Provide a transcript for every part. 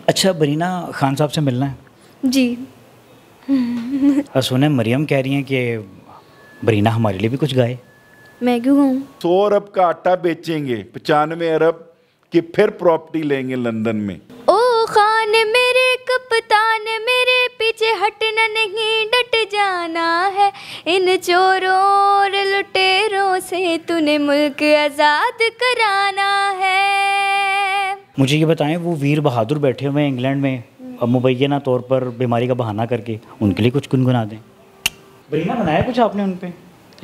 अच्छा, बरीना खान साहब से मिलना है जी। सुने मरियम कह रही हैं कि बरीना हमारे लिए भी कुछ गाए। मैं क्यों गाऊँ? 100 अरब का आटा बेचेंगे, 95 अरब की फिर प्रॉपर्टी लेंगे लंदन में। ओ खान मेरे कप्तान मेरे पीछे हटना नहीं, डट जाना है। इन चोरों और लुटेरों से तूने मुल्क आज़ाद कराना है। मुझे ये बताएं, वो वीर बहादुर बैठे हुए हैं इंग्लैंड में, अब मुबैना तौर पर बीमारी का बहाना करके, उनके लिए कुछ गुनगुना दें। बरीना बनाया कुछ आपने उन पे,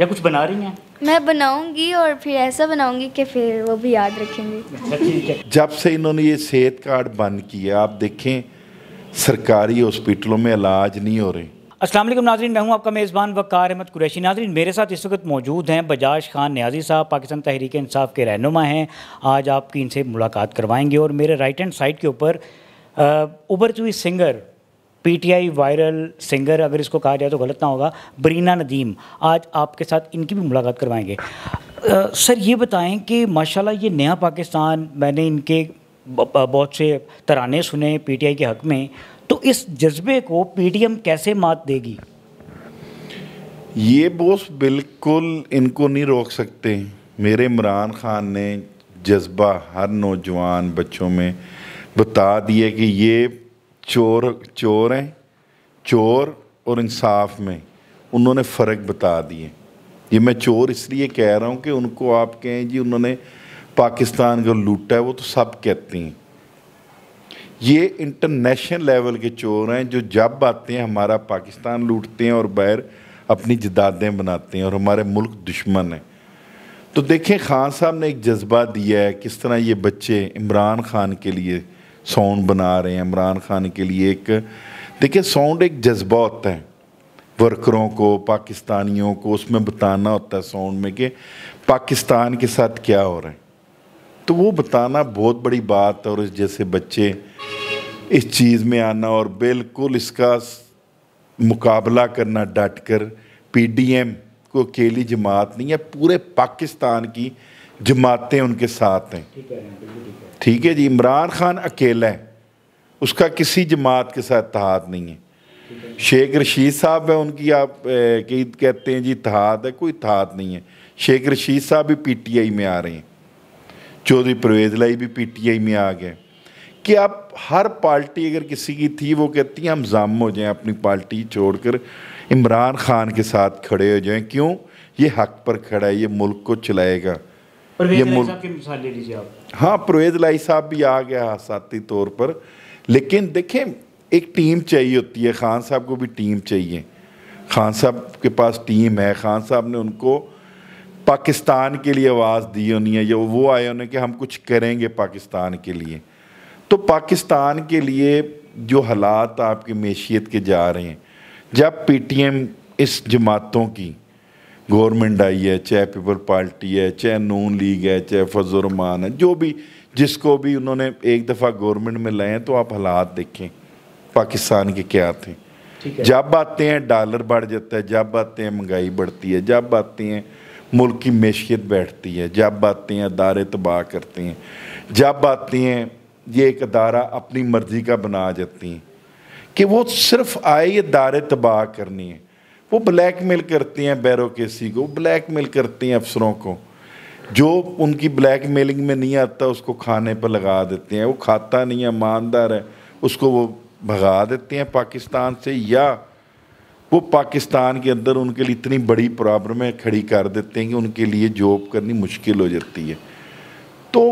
या कुछ बना रही हैं? मैं बनाऊंगी और फिर ऐसा बनाऊंगी कि फिर वो भी याद रखेंगे। अच्छा, ठीक है। जब से इन्होंने ये सेहत कार्ड बंद किया, आप देखें सरकारी हॉस्पिटलों में इलाज नहीं हो रहे। अस्सलाम वालेकुम नाज़रीन, मैं हूं आपका मेज़बान वक़ार अहमद कुरैशी। नाज़रीन, मेरे साथ इस वक्त मौजूद हैं बजाज खान न्याजी साहब, पाकिस्तान तहरीक इंसाफ के रहनुमा हैं। आज आपकी इनसे मुलाकात करवाएंगे। और मेरे राइट हैंड साइड के ऊपर उभरती हुई सिंगर, पीटीआई वायरल सिंगर अगर इसको कहा जाए तो गलत ना होगा, बरीना नदीम, आज आपके साथ इनकी भी मुलाकात करवाएंगे। सर ये बताएं कि माशाल्लाह ये नया पाकिस्तान, मैंने इनके बहुत से तराने सुने पीटीआई के हक़ में, तो इस जज्बे को पीडीएम कैसे मात देगी? ये बोस बिल्कुल इनको नहीं रोक सकते। मेरे इमरान खान ने जज्बा हर नौजवान बच्चों में बता दिए कि ये चोर हैं, चोर और इंसाफ में उन्होंने फ़र्क बता दिए। ये मैं चोर इसलिए कह रहा हूँ कि उनको आप कहें जी उन्होंने पाकिस्तान को लूटा है, वो तो सब कहते हैं। ये इंटरनेशनल लेवल के चोर हैं जो जब आते हैं हमारा पाकिस्तान लूटते हैं और बाहर अपनी जदादें बनाते हैं और हमारे मुल्क दुश्मन हैं। तो देखें खान साहब ने एक जज्बा दिया है, किस तरह ये बच्चे इमरान खान के लिए साउंड बना रहे हैं। इमरान खान के लिए एक देखिए साउंड एक जज्बा होता है, वर्करों को, पाकिस्तानियों को उसमें बताना होता है साउंड में कि पाकिस्तान के साथ क्या हो रहा है। तो वो बताना बहुत बड़ी बात है। और इस जैसे बच्चे इस चीज़ में आना और बिल्कुल इसका मुकाबला करना डट कर, पीडीएम को अकेली जमात नहीं है, पूरे पाकिस्तान की जमातें उनके साथ हैं। ठीक है जी, इमरान खान अकेला है, उसका किसी जमात के साथ इत्तेहाद नहीं है। शेख रशीद साहब है, उनकी आप कहते हैं जी इत्तेहाद है, कोई इत्तेहाद नहीं है। शेख रशीद साहब भी पीटीआई में आ रहे हैं, चौधरी परवेज़ लाई भी पीटीआई में आ गए। कि आप हर पार्टी अगर किसी की थी वो कहती है हम जाम हो जाएं, अपनी पार्टी छोड़कर इमरान खान के साथ खड़े हो जाएं। क्यों? ये हक पर खड़ा है, ये मुल्क को चलाएगा। ये मुल्क की मिसाल ले लीजिए आप। हाँ, परवेज़ लाई साहब भी आ गया साथी तौर पर। लेकिन देखें एक टीम चाहिए होती है, खान साहब को भी टीम चाहिए। खान साहब के पास टीम है, खान साहब ने उनको पाकिस्तान के लिए आवाज़ दी होनी है, जो वो आए होने कि हम कुछ करेंगे पाकिस्तान के लिए। तो पाकिस्तान के लिए जो हालात आपकी मैशियत के जा रहे हैं, जब पीटीएम इस जमातों की गवर्नमेंट आई है, चाहे पीपल पार्टी है, चाहे नून लीग है, चाहे फजल रहमान है, जो भी जिसको भी उन्होंने एक दफ़ा गवर्नमेंट में लाए हैं, तो आप हालात देखें पाकिस्तान के क्या थे। जब आते हैं डॉलर बढ़ जाता है, जब आते हैं महंगाई बढ़ती है, जब आते हैं मुल्क की मैशियत बैठती है, जब आते हैं अदारे तबाह करते हैं, जब आते हैं ये एक अदारा अपनी मर्ज़ी का बना जाती हैं कि वो सिर्फ आए ये अदारे तबाह करनी है। वो ब्लैकमेल करती हैं बैरोक्रेसी को, ब्लैकमेल करती हैं अफसरों को, जो उनकी ब्लैकमेलिंग में नहीं आता उसको खाने पर लगा देते हैं। वो खाता नहीं है, ईमानदार है, उसको वो भगा देते हैं पाकिस्तान से, या वो पाकिस्तान के अंदर उनके लिए इतनी बड़ी प्रॉब्लमें खड़ी कर देते हैं कि उनके लिए जॉब करनी मुश्किल हो जाती है। तो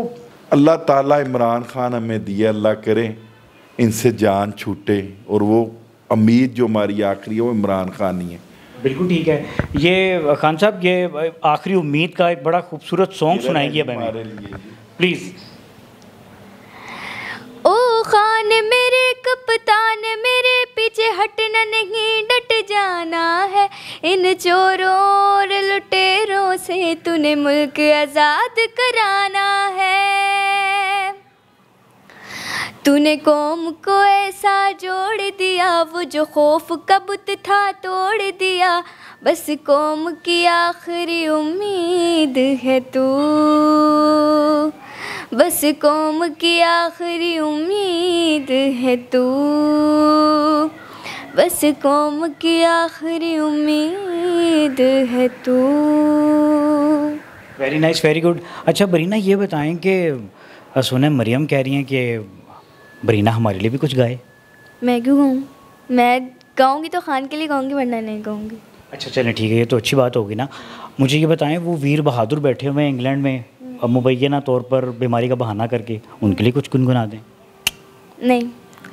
अल्लाह ताला इमरान खान हमें दिया, अल्लाह करे इनसे जान छूटे, और वो उम्मीद जो हमारी आखिरी है वो इमरान खान ही है। बिल्कुल ठीक है। ये खान साहब ये आखिरी उम्मीद का एक बड़ा खूबसूरत सॉन्ग सुनाइए हमारे लिए प्लीज़। ओ खान मेरे कप्तान मेरे पीछे हटना नहीं, डट जाना है। इन चोरों और लुटेरों से तूने मुल्क आज़ाद कराना है। तूने कौम को ऐसा जोड़ दिया, वो जो खौफ का बुत था तोड़ दिया। बस कौम की आखिरी उम्मीद है तू, बस कौम की आखिरी उम्मीद है तू, बस कौम की आखिरी उम्मीद है तू। Very nice, very good. अच्छा बरीना, ये बताएं कि सुना मरियम कह रही हैं कि बरीना हमारे लिए भी कुछ गाए। मैं क्यों गाऊँ? मैं गाऊँगी तो खान के लिए गाऊँगी, वरना नहीं गाऊँगी। अच्छा चलें ठीक है, ये तो अच्छी बात होगी ना। मुझे ये बताएं, वो वीर बहादुर बैठे हुए हैं इंग्लैंड में, अब मुबैना तौर पर बीमारी का बहाना करके, उनके लिए कुछ गुनगुना दें। नहीं,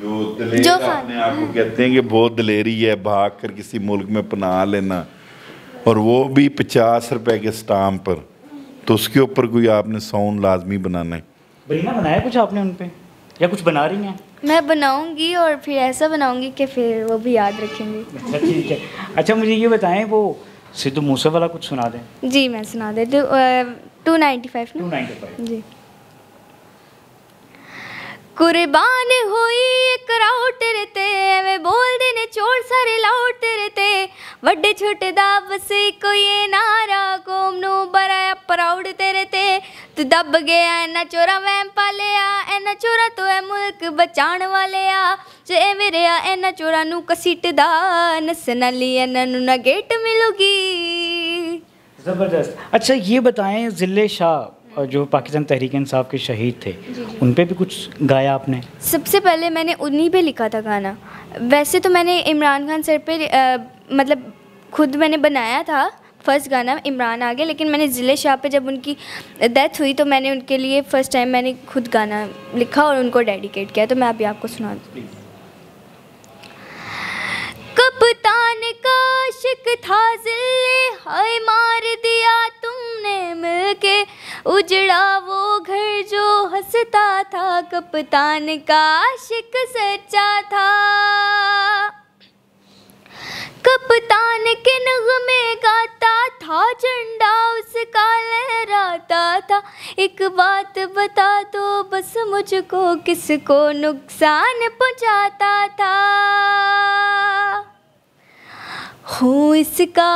जो दिलेर अपने आप को कहते हैं कि बहुत दिलेरी है भाग कर किसी मुल्क में पनाह लेना, और वो भी 50 रुपए के स्टाम्प पर, तो उसके ऊपर कोई आपने साउंड लाजमी बनाना है। बरीना बनाया कुछ आपने उन पे, या कुछ बना रही हैं? मैं बनाऊंगी और फिर ऐसा बनाऊंगी कि फिर वो भी याद रखेंगे। अच्छा ठीक है। अच्छा मुझे ये बताएं, वो सिद्धू मूसे वाला कुछ सुना दें। जी मैं सुना देती हूँ। 295 ना? 295 जी। कुर्बान हुई एक राउट तेरे ते, एवें बोल दे ने चोर सारे लाउट तेरे ते, वड्डे छोटे दा बस कोई नारा, कौम नू बड़ा प्राउड तेरे ते, तू दब गया एना चोरा वैम पालिया, एना चोरा तो है मुल्क बचाण वाले आ, जे मेरे आ एना चोरा नू कसीटदा, नसन वाली एना नू ना गेट मिलूगी। ज़बरदस्त। अच्छा ये बताएं, ज़िले शाह जो पाकिस्तान तहरीक इंसाफ के शहीद थे, उन पे भी कुछ गाया आपने? सबसे पहले मैंने उन्हीं पे लिखा था गाना। वैसे तो मैंने इमरान खान सर पे मतलब खुद मैंने बनाया था फर्स्ट गाना, इमरान आ गया, लेकिन मैंने ज़िले शाह पे जब उनकी डेथ हुई तो मैंने उनके लिए फ़र्स्ट टाइम मैंने खुद गाना लिखा और उनको डेडिकेट किया, तो मैं अभी आपको सुना दूँ। कप्तान का आशिक था ज़िले, हाय मार दिया तुमने मिलके, उजड़ा वो घर जो हंसता था, कप्तान का आशिक सच्चा था, कप्तान के नगमे गाता था, झंडा उसका लहराता था, एक बात बता दो बस मुझको, किसको नुकसान पहुंचाता था, हो इसका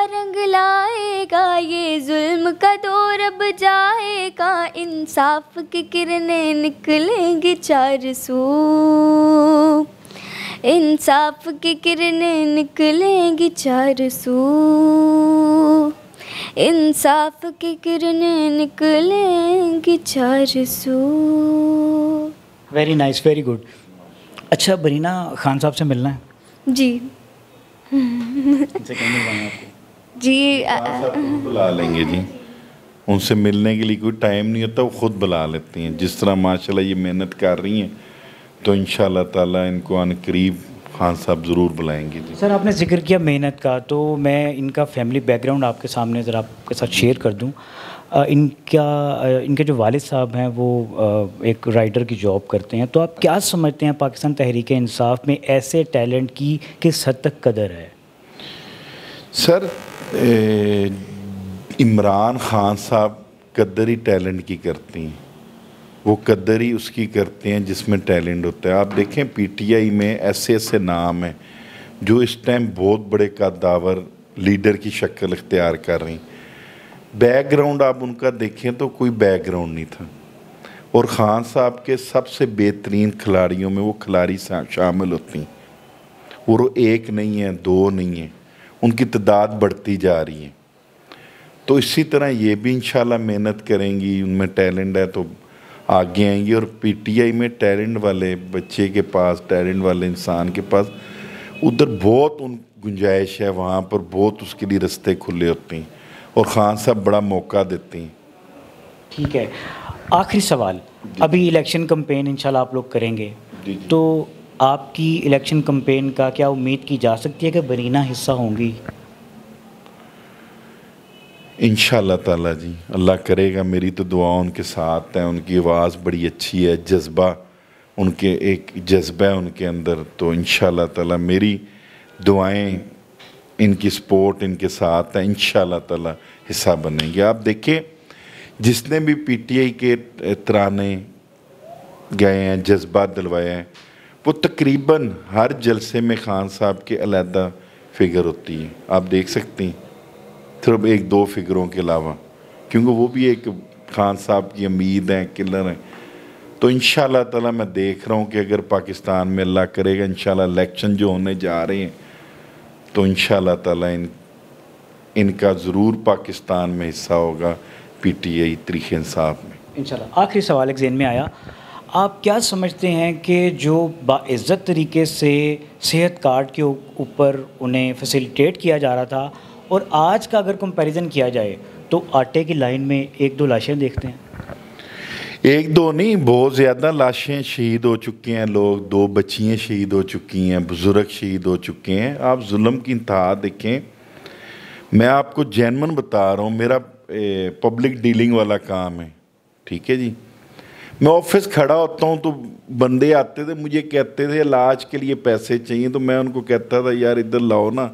रंग लाएगा ये जुल्म का दौर अब जाएगा, इंसाफ की किरणें निकलेंगी 400, इंसाफ की किरणें निकलेंगी 400, इंसाफ की किरणें निकलेंगी 400। Very nice, very good. अच्छा बरीना, खान साहब से मिलना है? जी उनसे कब मिलवाना है आपको? जी खुद बुला लेंगे जी, उनसे मिलने के लिए कोई टाइम नहीं होता, वो खुद बुला लेती हैं। जिस तरह माशाल्लाह ये मेहनत कर रही हैं, तो इंशाल्लाह ताला इनको अन करीब खान साहब ज़रूर बुलाएंगे जी। सर आपने जिक्र किया मेहनत का, तो मैं इनका फैमिली बैकग्राउंड आपके सामने ज़रा आपके साथ शेयर कर दूं। इनके जो वालिद साहब हैं वो एक राइटर की जॉब करते हैं, तो आप क्या समझते हैं पाकिस्तान तहरीक इंसाफ में ऐसे टैलेंट की किस हद तक कदर है? सर इमरान खान साहब कदर ही टैलेंट की करती हैं, वो कदर ही उसकी करते हैं जिसमें टैलेंट होता है। आप देखें PTI में ऐसे ऐसे नाम हैं जो इस टाइम बहुत बड़े कद्दावर लीडर की शक्ल इख्तियार कर रही। बैकग्राउंड आप उनका देखें तो कोई बैकग्राउंड नहीं था, और ख़ान साहब के सबसे बेहतरीन खिलाड़ियों में वो खिलाड़ी शामिल होती हैं, और वो एक नहीं है, दो नहीं है, उनकी तादाद बढ़ती जा रही है। तो इसी तरह ये भी इंशाल्लाह मेहनत करेंगी, उनमें टैलेंट है तो आगे आएंगी। और PTI में टैलेंट वाले बच्चे के पास, टैलेंट वाले इंसान के पास उधर बहुत गुंजाइश है, वहाँ पर बहुत उसके लिए रास्ते खुले होते हैं, और ख़ान साहब बड़ा मौका देते हैं। ठीक है, आखिरी सवाल, अभी इलेक्शन कैंपेन इंशाल्लाह आप लोग करेंगे, तो आपकी इलेक्शन कैंपेन का क्या उम्मीद की जा सकती है कि बरीना हिस्सा होंगी? इंशाल्लाह ताला जी, अल्लाह करेगा, मेरी तो दुआ उनके साथ है, उनकी आवाज़ बड़ी अच्छी है, जज्बा उनके एक जज्बा है उनके अंदर, तो इंशाल्लाह ताला मेरी दुआएं इनकी सपोर्ट इनके साथ है, इंशाल्लाह ताला हिस्सा बनेंगे। आप देखें जिसने भी PTI के तराने गए हैं, जज्बात दिलवाए हैं, वो तकरीबन हर जलसे में ख़ान साहब के अलहदा फ़िगर होती है, आप देख सकते हैं, सिर्फ एक दो फिगरों के अलावा, क्योंकि वो भी एक खान साहब की उम्मीद हैं, किलर हैं। तो इंशाल्लाह ताला मैं देख रहा हूँ कि अगर पाकिस्तान में अल्लाह करेगा इंशाल्लाह इलेक्शन जो होने जा रहे हैं तो इंशाल्लाह ताला इनका ज़रूर पाकिस्तान में हिस्सा होगा, PTI तहरीक इंसाफ में इंशाल्लाह। आखिरी सवाल एक ज़हन में आया, आप क्या समझते हैं कि जो बाइज़्ज़त तरीके से सेहत कार्ड के ऊपर उन्हें फैसिलिटेट किया जा रहा था और आज का अगर कंपैरिजन किया जाए तो आटे की लाइन में एक दो लाशें देखते हैं? एक दो नहीं, बहुत ज़्यादा लाशें शहीद हो चुके हैं लोग, 2 बच्चियाँ शहीद हो चुकी हैं, बुज़ुर्ग शहीद हो चुके हैं। आप जुल्म की इंतहा देखें। मैं आपको जेन्युइन बता रहा हूँ, मेरा पब्लिक डीलिंग वाला काम है, ठीक है जी। मैं ऑफिस खड़ा होता हूँ तो बंदे आते थे, मुझे कहते थे इलाज के लिए पैसे चाहिए, तो मैं उनको कहता था यार इधर लाओ ना।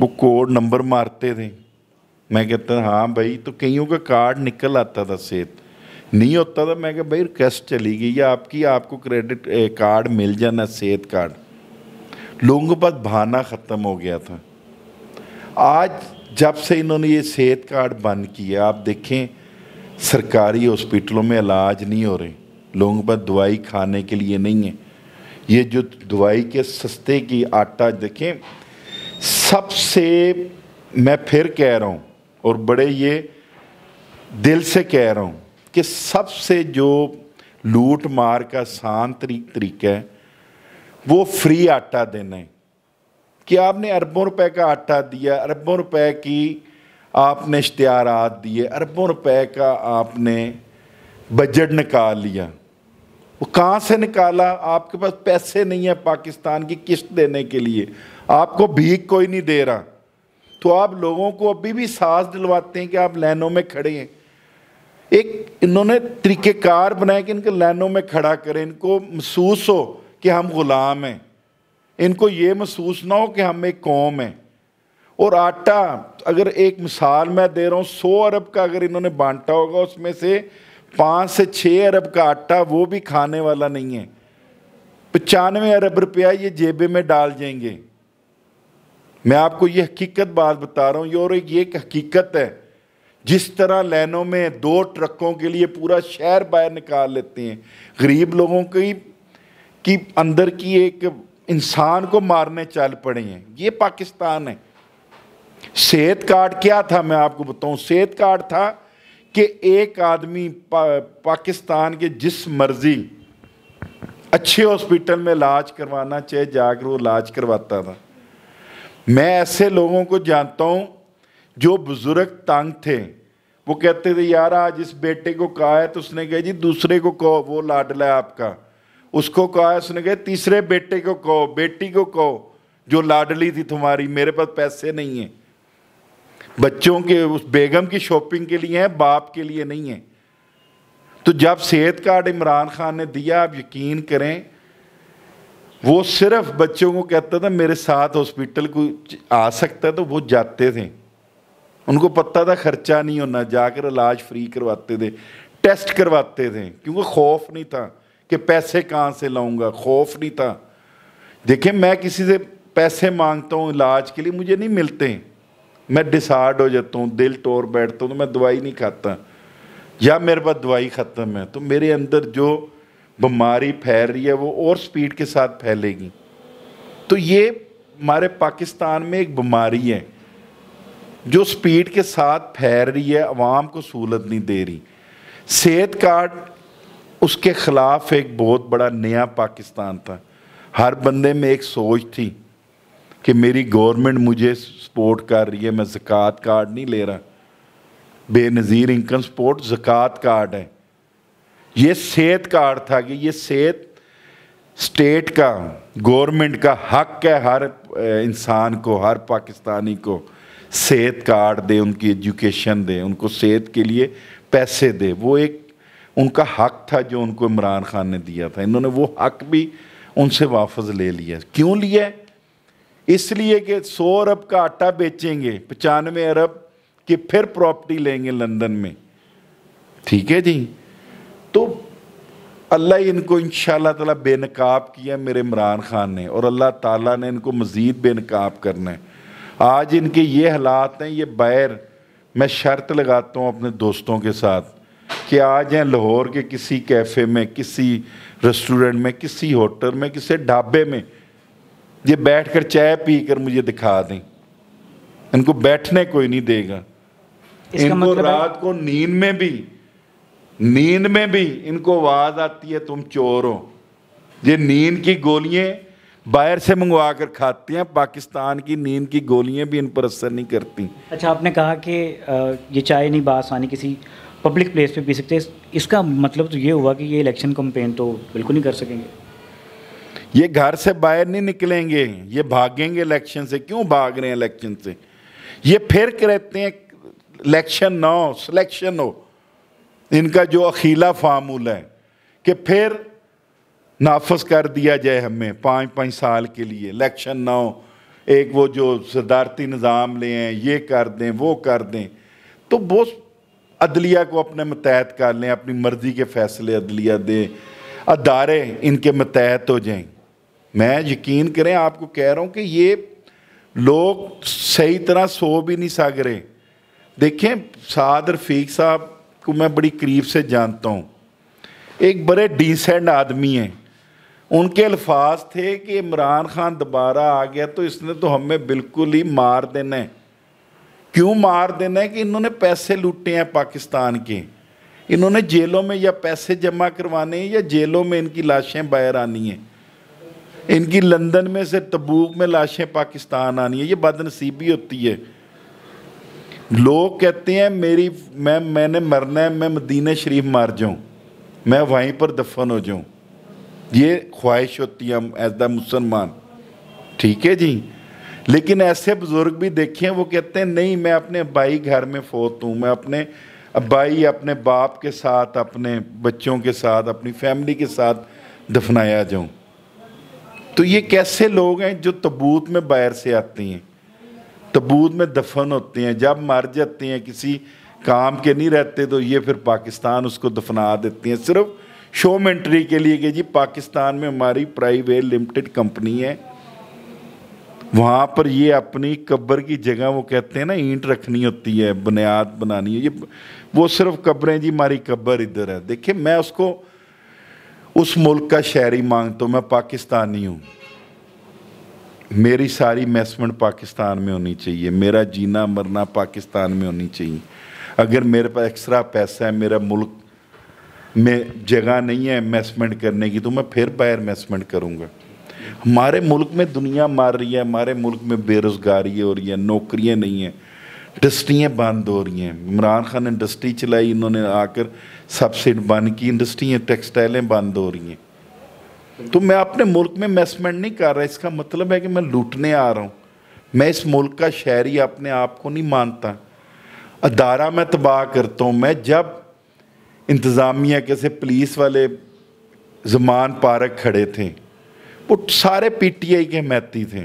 वो कोड नंबर मारते थे, मैं कहता था हाँ भाई, तो कईयों का कार्ड निकल आता था, सेहत नहीं होता था। मैं कहा भाई रिक्वेस्ट चली गई या आपको क्रेडिट कार्ड मिल जाना, सेहत कार्ड। लोगों के पास बहाना ख़त्म हो गया था। आज जब से इन्होंने ये सेहत कार्ड बंद किया, आप देखें सरकारी हॉस्पिटलों में इलाज नहीं हो रहे, लोगों के पास दवाई खाने के लिए नहीं है। ये जो दवाई के सस्ते की आटा देखें, सबसे मैं फिर कह रहा हूँ और बड़े ये दिल से कह रहा हूँ कि सबसे जो लूट मार का आसान तरीका है वो फ्री आटा देना है। कि आपने अरबों रुपए का आटा दिया, अरबों रुपए की आपने इश्तिहारात दिए, अरबों रुपए का आपने बजट निकाल लिया। वो कहाँ से निकाला? आपके पास पैसे नहीं है पाकिस्तान की किस्त देने के लिए, आपको भीख कोई नहीं दे रहा, तो आप लोगों को अभी भी सांस दिलवाते हैं कि आप लाइनों में खड़े हैं। एक इन्होंने तरीक़ेकार बनाया कि इनको लाइनों में खड़ा करें, इनको महसूस हो कि हम ग़ुलाम हैं, इनको ये महसूस ना हो कि हम एक कौम हैं। और आटा, अगर एक मिसाल मैं दे रहा हूँ, 100 अरब का अगर इन्होंने बांटा होगा, उसमें से 5 से 6 अरब का आटा वो भी खाने वाला नहीं है। 95 अरब रुपया ये जेबे में डाल जाएंगे। मैं आपको ये हकीकत बात बता रहा हूँ, और ये एक हकीकत है। जिस तरह लाइनों में 2 ट्रकों के लिए पूरा शहर बाहर निकाल लेते हैं, गरीब लोगों की अंदर की एक इंसान को मारने चल पड़े हैं, ये पाकिस्तान है। सेहत कार्ड क्या था मैं आपको बताऊं? सेहत कार्ड था कि एक आदमी पाकिस्तान के जिस मर्जी अच्छे हॉस्पिटल में इलाज करवाना चाहे जाकर वो इलाज करवाता था। मैं ऐसे लोगों को जानता हूं जो बुजुर्ग तंग थे, वो कहते थे यार आज इस बेटे को कहा है, तो उसने कहा जी दूसरे को कहो, वो लाडला है आपका। उसको कहा है, उसने कहा तीसरे बेटे को कहो, बेटी को कहो जो लाडली थी तुम्हारी, मेरे पास पैसे नहीं हैं। बच्चों के उस बेगम की शॉपिंग के लिए है, बाप के लिए नहीं है। तो जब सेहत कार्ड इमरान खान ने दिया, आप यकीन करें वो सिर्फ बच्चों को कहता था मेरे साथ हॉस्पिटल को आ सकता है, तो वो जाते थे। उनको पता था खर्चा नहीं होना, जाकर इलाज फ्री करवाते थे, टेस्ट करवाते थे, क्योंकि खौफ नहीं था कि पैसे कहाँ से लाऊंगा, खौफ नहीं था। देखिए मैं किसी से पैसे मांगता हूँ इलाज के लिए, मुझे नहीं मिलते, मैं डिसार्ड हो जाता हूँ, दिल तोड़ बैठता हूँ, तो मैं दवाई नहीं खाता या मेरे पास दवाई ख़त्म है, तो मेरे अंदर जो बीमारी फैल रही है वो और स्पीड के साथ फैलेगी। तो ये हमारे पाकिस्तान में एक बीमारी है जो स्पीड के साथ फैल रही है, अवाम को सहूलत नहीं दे रही। सेहत कार्ड उसके ख़िलाफ़ एक बहुत बड़ा नया पाकिस्तान था। हर बंदे में एक सोच थी कि मेरी गवर्नमेंट मुझे सपोर्ट कर रही है, मैं ज़कात कार्ड नहीं ले रहा, बेनज़ीर इनकम सपोर्ट ज़कात कार्ड है। ये सेहत कार्ड था कि ये सेहत स्टेट का, गवर्नमेंट का हक है हर इंसान को, हर पाकिस्तानी को सेहत कार्ड दे, उनकी एजुकेशन दे, उनको सेहत के लिए पैसे दे। वो एक उनका हक था जो उनको इमरान खान ने दिया था। इन्होंने वो हक भी उनसे वापस ले लिया। क्यों लिया? इसलिए कि 100 अरब का आटा बेचेंगे, 95 अरब की फिर प्रॉपर्टी लेंगे लंदन में, ठीक है जी। तो अल्लाह इनको इंशाअल्लाह ताला बेनकाब किया मेरे इमरान खान ने, और अल्लाह ताला ने इनको मज़ीद बेनकाब करना है। आज इनके ये हालात हैं, ये बाहर मैं शर्त लगाता हूँ अपने दोस्तों के साथ कि आ जाएं लाहौर के किसी कैफ़े में, किसी रेस्टोरेंट में, किसी होटल में, किसी ढाबे में, ये बैठकर चाय पीकर मुझे दिखा दें। इनको बैठने कोई नहीं देगा। इनको मतलब रात को नींद में भी इनको आवाज आती है तुम चोर हो। ये नींद की गोलियां बाहर से मंगवा कर खाते हैं, पाकिस्तान की नींद की गोलियां भी इन पर असर नहीं करती। अच्छा, आपने कहा कि ये चाय नहीं बासानी किसी पब्लिक प्लेस पे पी सकते हैं, इसका मतलब तो ये हुआ कि ये इलेक्शन कैंपेन तो बिल्कुल नहीं कर सकेंगे। ये घर से बाहर नहीं निकलेंगे, ये भागेंगे इलेक्शन से। क्यों भाग रहे हैं इलेक्शन से? ये फिर कहते हैं इलेक्शन ना हो, सिलेक्शन हो। इनका जो अखीला फार्मूला है कि फिर नाफज कर दिया जाए हमें 5-5 साल के लिए, इलेक्शन ना हो, एक वो जो सदारती निज़ाम ले हैं, ये कर दें, वो कर दें, तो वो अदलिया को अपने मतहत कर लें, अपनी मर्ज़ी के फ़ैसले अदलिया दें, अदारे इनके मतहत हो जाएं। मैं यकीन करें, आपको कह रहा हूँ कि ये लोग सही तरह सो भी नहीं सक रहे। देखें, साद रफ़ीक साहब को मैं बड़ी करीब से जानता हूँ, एक बड़े डिसेंट आदमी हैं। उनके अल्फाज थे कि इमरान खान दोबारा आ गया तो इसने तो हमें बिल्कुल ही मार देना है। क्यों मार देना है? कि इन्होंने पैसे लूटे हैं पाकिस्तान के, इन्होंने जेलों में या पैसे जमा करवाने हैं या जेलों में इनकी लाशें बाहर आनी हैं। इनकी लंदन में से तबूक में लाशें पाकिस्तान आनी है। ये बदनसीबी होती है। लोग कहते हैं मैंने मरना है, मैं मदीना शरीफ मर जाऊँ, मैं वहीं पर दफन हो जाऊँ। ये ख्वाहिश होती है हम एज द मुसलमान, ठीक है जी। लेकिन ऐसे बुज़ुर्ग भी देखे हैं, वो कहते हैं नहीं, मैं अपने भाई घर में फोत हूँ, मैं अपने भाई अपने बाप के साथ, अपने बच्चों के साथ, अपनी फैमिली के साथ दफनाया जाऊँ। तो ये कैसे लोग हैं जो तबूत में बाहर से आते हैं, तबूत में दफन होते हैं, जब मर जाते हैं किसी काम के नहीं रहते तो ये फिर पाकिस्तान उसको दफना देते हैं सिर्फ शोमेंट्री के लिए कि जी पाकिस्तान में हमारी प्राइवेट लिमिटेड कंपनी है। वहाँ पर ये अपनी कब्र की जगह, वो कहते हैं ना, ईंट रखनी होती है, बुनियाद बनानी है, ये वो सिर्फ कब्रें, जी हमारी कब्र इधर है। देखिए, मैं उसको उस मुल्क का शहरी मांगता हूँ, मैं पाकिस्तानी हूँ, मेरी सारी इन्वेस्टमेंट पाकिस्तान में होनी चाहिए, मेरा जीना मरना पाकिस्तान में होनी चाहिए। अगर मेरे पास एक्स्ट्रा पैसा है, मेरा मुल्क में जगह नहीं है इन्वेस्टमेंट करने की, तो मैं फिर बाहर इन्वेस्टमेंट करूँगा। हमारे मुल्क में दुनिया मार रही है, हमारे मुल्क में बेरोज़गारी हो रही है, नौकरियाँ नहीं हैं, इंडस्ट्रियाँ बंद हो रही हैं। इमरान खान ने इंडस्ट्री चलाई, इन्होंने आकर सब्सिडी बंद की, इंडस्ट्रियाँ टेक्सटाइलें बंद हो रही हैं। तो मैं अपने मुल्क में इन्वेस्टमेंट नहीं कर रहा, इसका मतलब है कि मैं लूटने आ रहा हूँ। मैं इस मुल्क का शहरी अपने आप को नहीं मानता, अदारा मैं तबाह करता हूँ। मैं जब इंतज़ामिया के से पुलिस वाले ज़मान पार्क खड़े थे, वो सारे पीटीआई के हमायती थे,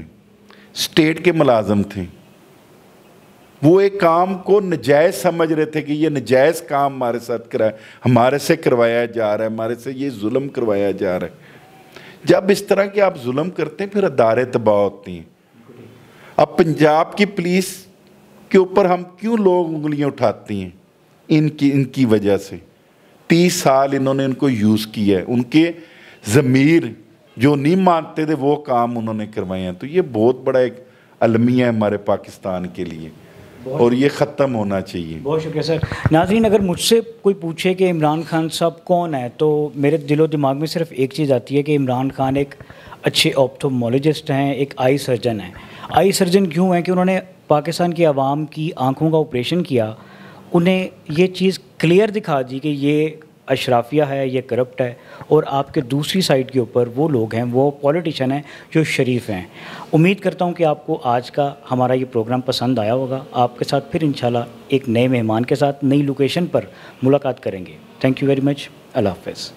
स्टेट के मुलाजम थे, वो एक काम को नजायज़ समझ रहे थे कि ये नजायज़ काम हमारे से करवाया जा रहा है, हमारे से ये जुल्म करवाया जा रहा है। जब इस तरह के आप जुल्म करते हैं फिर अदारे तबाह होती हैं। अब पंजाब की पुलिस के ऊपर हम क्यों लोग उंगलियां उठाती हैं? इनकी वजह से 30 साल इन्होंने इनको यूज़ किया है, उनके ज़मीर जो नहीं मानते थे वो काम उन्होंने करवाए हैं। तो ये बहुत बड़ा एक अलमिया है हमारे पाकिस्तान के लिए और ये ख़त्म होना चाहिए। बहुत शुक्रिया सर। नाज़रीन, अगर मुझसे कोई पूछे कि इमरान खान साहब कौन है, तो मेरे दिलो दिमाग में सिर्फ एक चीज़ आती है कि इमरान खान एक अच्छे ऑप्थोमोलॉजिस्ट हैं, एक आई सर्जन हैं। आई सर्जन क्यों हैं? कि उन्होंने पाकिस्तान की आवाम की आँखों का ऑपरेशन किया, उन्हें ये चीज़ क्लियर दिखा दी कि ये अशराफिया है, ये करप्ट है, और आपके दूसरी साइड के ऊपर वो लोग हैं, वो पॉलिटिशियन हैं जो शरीफ हैं। उम्मीद करता हूँ कि आपको आज का हमारा ये प्रोग्राम पसंद आया होगा। आपके साथ फिर इंशाल्लाह एक नए मेहमान के साथ नई लोकेशन पर मुलाकात करेंगे। Thank you very much. अल्लाह हाफ़िज़।